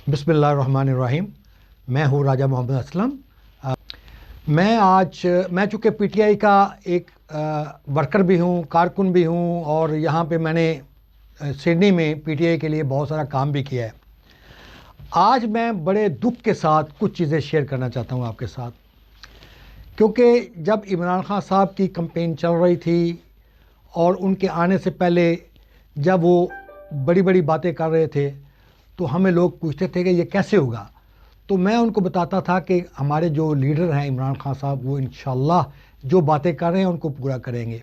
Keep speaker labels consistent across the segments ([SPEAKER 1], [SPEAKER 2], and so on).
[SPEAKER 1] बिस्मिल्लाहिर्रहमानिर्रहीम। मैं हूँ राजा मोहम्मद असलम। मैं चूँकि पीटीआई का एक वर्कर भी हूँ, कारकुन भी हूँ, और यहाँ पे मैंने सिडनी में पीटीआई के लिए बहुत सारा काम भी किया है। आज मैं बड़े दुख के साथ कुछ चीज़ें शेयर करना चाहता हूँ आपके साथ, क्योंकि जब इमरान खान साहब की कैंपेन चल रही थी और उनके आने से पहले जब वो बड़ी बड़ी बातें कर रहे थे तो हमें लोग पूछते थे कि ये कैसे होगा। तो मैं उनको बताता था कि हमारे जो लीडर हैं इमरान खान साहब, वो इंशाल्लाह जो बातें कर रहे हैं उनको पूरा करेंगे।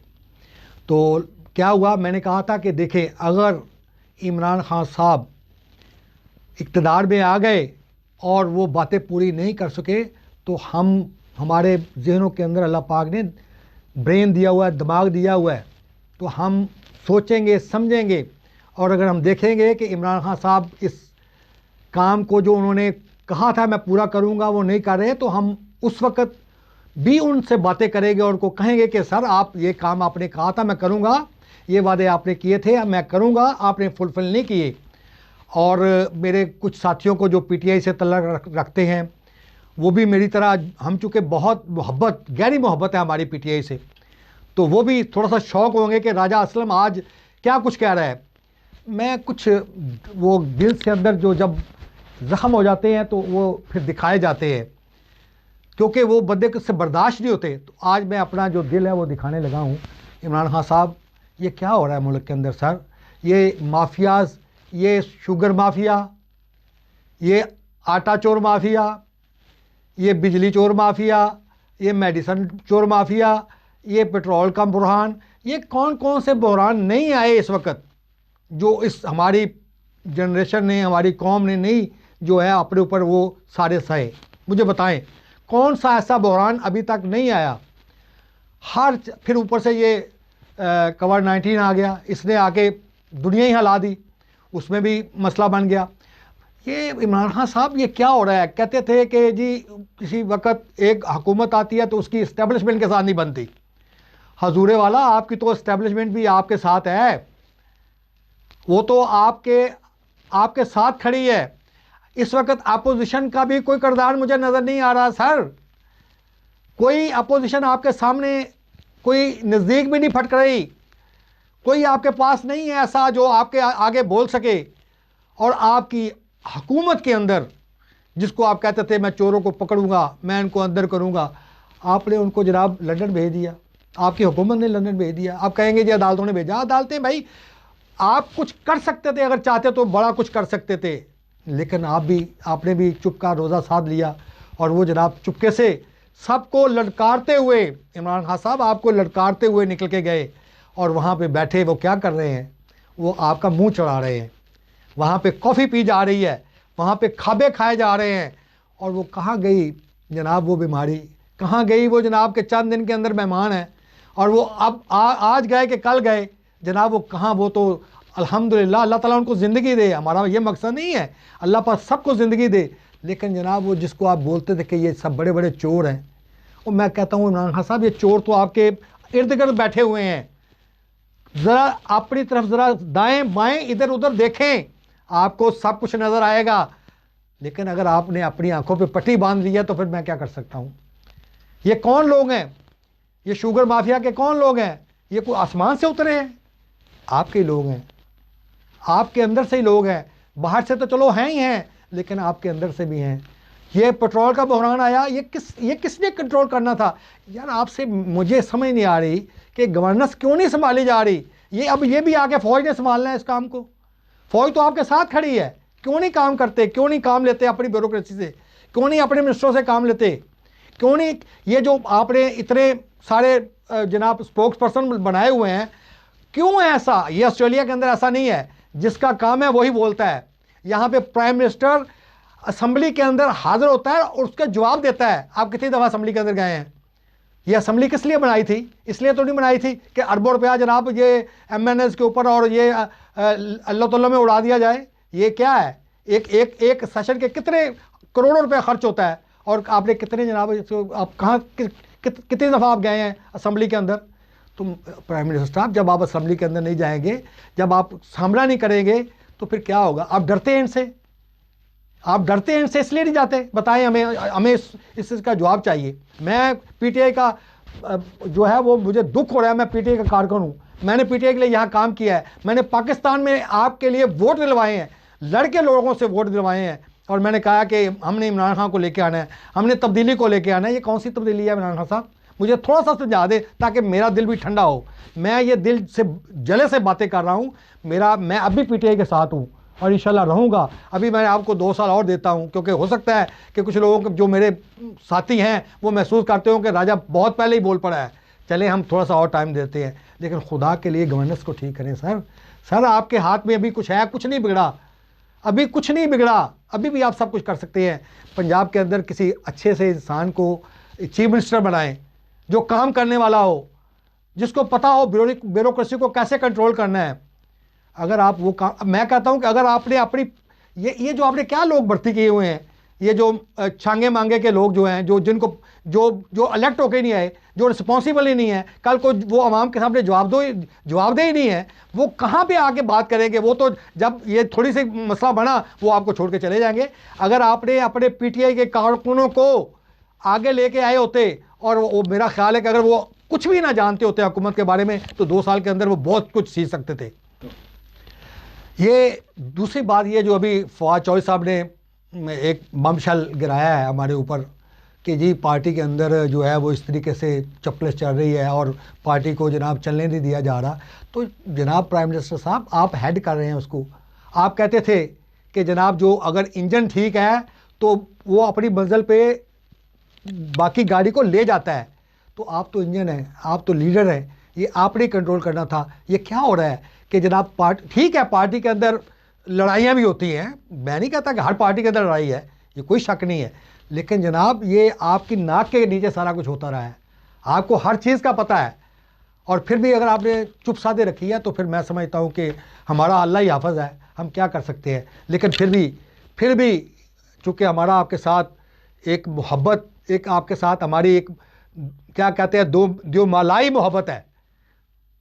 [SPEAKER 1] तो क्या हुआ, मैंने कहा था कि देखें, अगर इमरान खान साहब इक़्तिदार में आ गए और वो बातें पूरी नहीं कर सके तो हमारे ज़हनों के अंदर अल्लाह पाक ने ब्रेन दिया हुआ है, दिमाग दिया हुआ है, तो हम सोचेंगे, समझेंगे, और अगर हम देखेंगे कि इमरान खान साहब इस काम को जो उन्होंने कहा था मैं पूरा करूंगा वो नहीं कर रहे, तो हम उस वक़्त भी उनसे बातें करेंगे और उनको कहेंगे कि सर, आप ये काम आपने कहा था मैं करूंगा, ये वादे आपने किए थे मैं करूंगा, आपने फुलफ़िल नहीं किए। और मेरे कुछ साथियों को जो पीटीआई से तल्लुक़ रखते हैं वो भी मेरी तरह, हम चूँकि बहुत मोहब्बत, गहरी मोहब्बत है हमारी पीटीआई से, तो वो भी थोड़ा सा शौक़ होंगे कि राजा असलम आज क्या कुछ कह रहा है। मैं कुछ वो दिल के अंदर जो जब ज़ख्म हो जाते हैं तो वो फिर दिखाए जाते हैं, क्योंकि वो बंदे से बर्दाश्त नहीं होते। तो आज मैं अपना जो दिल है वो दिखाने लगा हूँ। इमरान खान साहब, ये क्या हो रहा है मुल्क के अंदर सर? ये माफियाज़, ये शुगर माफिया, ये आटा चोर माफिया, ये बिजली चोर माफिया, ये मेडिसन चोर माफिया, ये पेट्रोल का बुरहान, ये कौन कौन से बुरहान नहीं आए इस वक्त जो इस हमारी जनरेशन ने, हमारी कौम ने नहीं जो है अपने ऊपर वो सारे सहे। मुझे बताएं कौन सा ऐसा बहरान अभी तक नहीं आया। फिर ऊपर से ये कोविड-19 आ गया, इसने आके दुनिया ही हिला दी, उसमें भी मसला बन गया। ये इमरान खान साहब, ये क्या हो रहा है? कहते थे कि जी किसी वक्त एक हुकूमत आती है तो उसकी इस्टेब्लिशमेंट के साथ नहीं बनती। हजूरे वाला, आपकी तो इस्टेब्लिशमेंट भी आपके साथ है, वो तो आपके साथ खड़ी है। इस वक्त अपोजिशन का भी कोई किरदार मुझे नज़र नहीं आ रहा सर। कोई अपोजिशन आपके सामने, कोई नज़दीक भी नहीं फटक रही, कोई आपके पास नहीं है ऐसा जो आपके आगे बोल सके। और आपकी हुकूमत के अंदर, जिसको आप कहते थे मैं चोरों को पकड़ूंगा, मैं इनको अंदर करूंगा, आपने उनको जनाब लंदन भेज दिया, आपकी हुकूमत ने लंदन भेज दिया। आप कहेंगे जी अदालतों ने भेजा। अदालतें भाई, आप कुछ कर सकते थे, अगर चाहते तो बड़ा कुछ कर सकते थे, लेकिन आपने भी चुप का रोज़ा साध लिया और वो जनाब चुपके से सबको ललकारते हुए, इमरान खान साहब आपको ललकारते हुए निकल के गए। और वहाँ पे बैठे वो क्या कर रहे हैं? वो आपका मुंह चढ़ा रहे हैं, वहाँ पे कॉफ़ी पी जा रही है, वहाँ पे खाबे खाए जा रहे हैं। और वो कहाँ गई जनाब वो बीमारी? कहाँ गई वो जनाब के चंद दिन के अंदर मेहमान है और वो अब आज गए कि कल गए जनाब? वो कहाँ? वो तो अल्हम्दुलिल्लाह, अल्लाह ताला उनको ज़िंदगी दे, हमारा ये मकसद नहीं है, अल्लाह पाक सबको ज़िंदगी दे। लेकिन जनाब वो जिसको आप बोलते थे कि ये सब बड़े बड़े चोर हैं, और मैं कहता हूँ इमरान खान साहब, ये चोर तो आपके इर्द गिर्द बैठे हुए हैं। ज़रा अपनी तरफ ज़रा दाएं बाएं इधर उधर देखें, आपको सब कुछ नज़र आएगा। लेकिन अगर आपने अपनी आंखों पे पट्टी बांध ली है तो फिर मैं क्या कर सकता हूँ? ये कौन लोग हैं? ये शुगर माफिया के कौन लोग हैं? ये कोई आसमान से उतरे हैं? आपके लोग हैं, आपके अंदर से ही लोग हैं। बाहर से तो चलो हैं ही हैं, लेकिन आपके अंदर से भी हैं। ये पेट्रोल का बहरान आया, ये किसने कंट्रोल करना था यार? आपसे मुझे समझ नहीं आ रही कि गवर्नेंस क्यों नहीं संभाली जा रही। अब ये भी आके फौज ने संभालना है इस काम को। फौज तो आपके साथ खड़ी है, क्यों नहीं काम करते? क्यों नहीं काम लेते अपनी ब्यूरोक्रेसी से? क्यों नहीं अपने मिनिस्टरों से काम लेते? क्यों नहीं ये जो आपने इतने सारे जनाब स्पोक्स पर्सन बनाए हुए हैं, क्यों है ऐसा? ये ऑस्ट्रेलिया के अंदर ऐसा नहीं है, जिसका काम है वही बोलता है। यहाँ पे प्राइम मिनिस्टर असेंबली के अंदर हाजिर होता है और उसका जवाब देता है। आप कितनी दफ़ा असेंबली के अंदर गए हैं? ये असेंबली किस लिए बनाई थी? इसलिए तो नहीं बनाई थी कि अरबों रुपया जनाब ये MNS के ऊपर और ये अल्लाह तआला में उड़ा दिया जाए। ये क्या है? एक सेशन के कितने करोड़ों रुपया खर्च होता है, और आपने कितने जनाब, आप कहाँ कितनी दफ़ा आप गए हैं असेंबली के अंदर? तुम प्राइम मिनिस्टर साहब, जब आप असेंबली के अंदर नहीं जाएंगे, जब आप सामना नहीं करेंगे, तो फिर क्या होगा? आप डरते हैं इनसे, آپ ڈرتے ہیں ان سے اس لیے نہیں جاتے؟ بتائیں ہمیں اس کا جواب چاہیے. میں پی ٹی آئی کا جو ہے وہ مجھے دکھ ہو رہا ہے. میں پی ٹی آئی کا کارکن ہوں. میں نے پی ٹی آئی کے لیے یہاں کام کیا ہے. میں نے پاکستان میں آپ کے لیے ووٹ دلوائے ہیں, لڑ کے لوگوں سے ووٹ دلوائے ہیں, اور میں نے کہا کہ ہم نے عمران خان کو لے کے آنا ہے, ہم نے تبدیلی کو لے کے آنا ہے. یہ کون سی تبدیلی ہے عمران خان صاحب؟ مجھے تھوڑا سا سمجھا دیں تاکہ میرا دل بھی ٹھنڈا ہو. میں یہ دل سے جلے سے باتیں کر رہا ہوں. میں اب بھی پی ٹی آئی کے ساتھ ہوں اور انشاءاللہ رہوں گا. ابھی میں آپ کو 2 سال اور دیتا ہوں, کیونکہ ہو سکتا ہے کہ کچھ لوگوں کے جو میرے ساتھی ہیں وہ محسوس کرتے ہوں کہ راجہ بہت پہلے ہی بول پڑا ہے. چلیں ہم تھوڑا سا اور ٹائم دیتے ہیں, لیکن خدا کے لیے گورننس کو ٹھیک کریں سر. آپ کے ہاتھ میں ابھی کچھ ہے, کچھ نہیں بگڑا, ابھی کچھ نہیں بگڑا, ابھی بھی آپ سب کچھ کر سکتے ہیں. پنجاب کے اندر کسی اچھے سے انسان کو چیف منسٹر بنائیں جو کام کرنے والا ہو, جس کو پتہ ہو بیوروکریسی کو کیسے کنٹرول کرنا ہے. اگر آپ وہ کام, میں کہتا ہوں کہ اگر آپ نے اپنی یہ جو آپ نے کیا لوگ بھرتی کیے ہوئے ہیں, یہ جو چھانگے مانگے کے لوگ جو ہیں, جن کو جو الیکٹ ہو کے نہیں آئے, جو رسپانسیبل ہی نہیں ہے, کل کو وہ عوام کے سامنے جواب دہ ہی نہیں ہے, وہ کہاں پہ آ کے بات کریں گے؟ وہ تو جب یہ تھوڑی سی مسئلہ بنا وہ آپ کو چھوڑ کے چلے جائیں گے. اگر آپ نے اپنے پی ٹی آئی کے کارکنوں کو آگے لے کے آئے ہوتے, اور وہ میرا خیال ہے کہ اگر وہ کچھ بھی نہ جانتے ہوتے حکومت کے بارے میں, تو 2 سال کے اندر وہ بہت کچھ سیکھ سکتے تھے. یہ دوسری بات یہ جو ابھی فواد چوہدری صاحب نے ایک بم شل گرایا ہے ہمارے اوپر کہ جی پارٹی کے اندر جو ہے وہ اس طریقے سے چپلس چل رہی ہے اور پارٹی کو جناب چلنے نہیں دیا جا رہا. تو جناب پرائم منسٹر صاحب, آپ ہیڈ کر رہے ہیں اس کو. آپ کہتے تھے کہ جناب جو اگر انجن ٹھیک ہے تو وہ اپنی منزل پہ باقی گاڑی کو لے جاتا ہے. تو آپ تو انجن ہیں, آپ تو لیڈر ہیں, یہ آپ نے کنٹرول کرنا تھا. یہ کیا ہو رہا ہے کہ جناب ٹھیک ہے پارٹی کے اندر لڑائیاں بھی ہوتی ہیں, میں نہیں کہتا کہ ہر پارٹی کے اندر لڑائی ہے, یہ کوئی شک نہیں ہے, لیکن جناب یہ آپ کی ناک کے نیچے سارا کچھ ہوتا رہا ہے, آپ کو ہر چیز کا پتہ ہے, اور پھر بھی اگر آپ نے چپ سادے رکھی ہے تو پھر میں سمجھتا ہوں کہ ہمارا اللہ ہی حافظ ہے, ہم کیا کر سکتے ہیں. لیکن پھر بھی چونکہ ہمارا آپ کے ساتھ ایک محبت, ایک آپ کے ساتھ ہماری ایک کیا کہتے ہیں دو مالائی محبت ہے,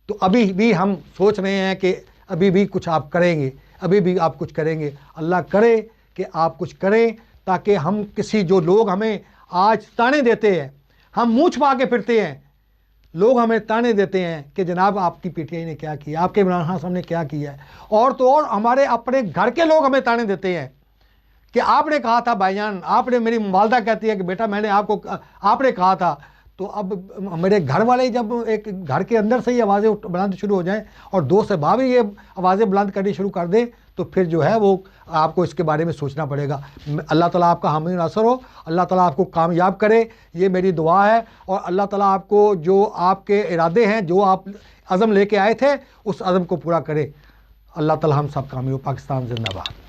[SPEAKER 1] تو ابھی بھی ہم سوچ رہے ہیں کہ ابھی بھی کچھ آپ کریں گے, ابھی بھی آپ کچھ کریں گے. اللہ کرے کہ آپ کچھ کریں تاکہ ہم جو لوگ ہمیں آج تانے دیتے ہیں, ہم منہ چھپا کے پھرتے ہیں, لوگ ہمیں تانے دیتے ہیں کہ جناب آپ کی پی ٹی آئی نے کیا کیا, آپ کے عمران خان صاحب نے کیا کیا ہے, اور تو اور ہمارے اپنے گھر کے لوگ ہمیں تانے دیتے ہیں کہ آپ نے کہا تھا بھائی جان, آپ نے, میری والدہ کہتی ہے کہ بیٹا میں نے آپ نے کہا تھا. تو اب میرے گھر والے جب ایک گھر کے اندر سے ہی آوازیں بلند شروع ہو جائیں اور دوست احباب ہی یہ آوازیں بلند کرنی شروع کر دیں, تو پھر جو ہے وہ آپ کو اس کے بارے میں سوچنا پڑے گا. اللہ تعالیٰ آپ کا حامی ناصر ہو, اللہ تعالیٰ آپ کو کامیاب کرے, یہ میری دعا ہے. اور اللہ تعالیٰ آپ کو جو آپ کے ارادے ہیں, جو آپ عزم لے کے آئے تھے, اس عزم کو پورا کرے. اللہ تعالیٰ ہم سب کامیاب. پاکستان زندہ باد.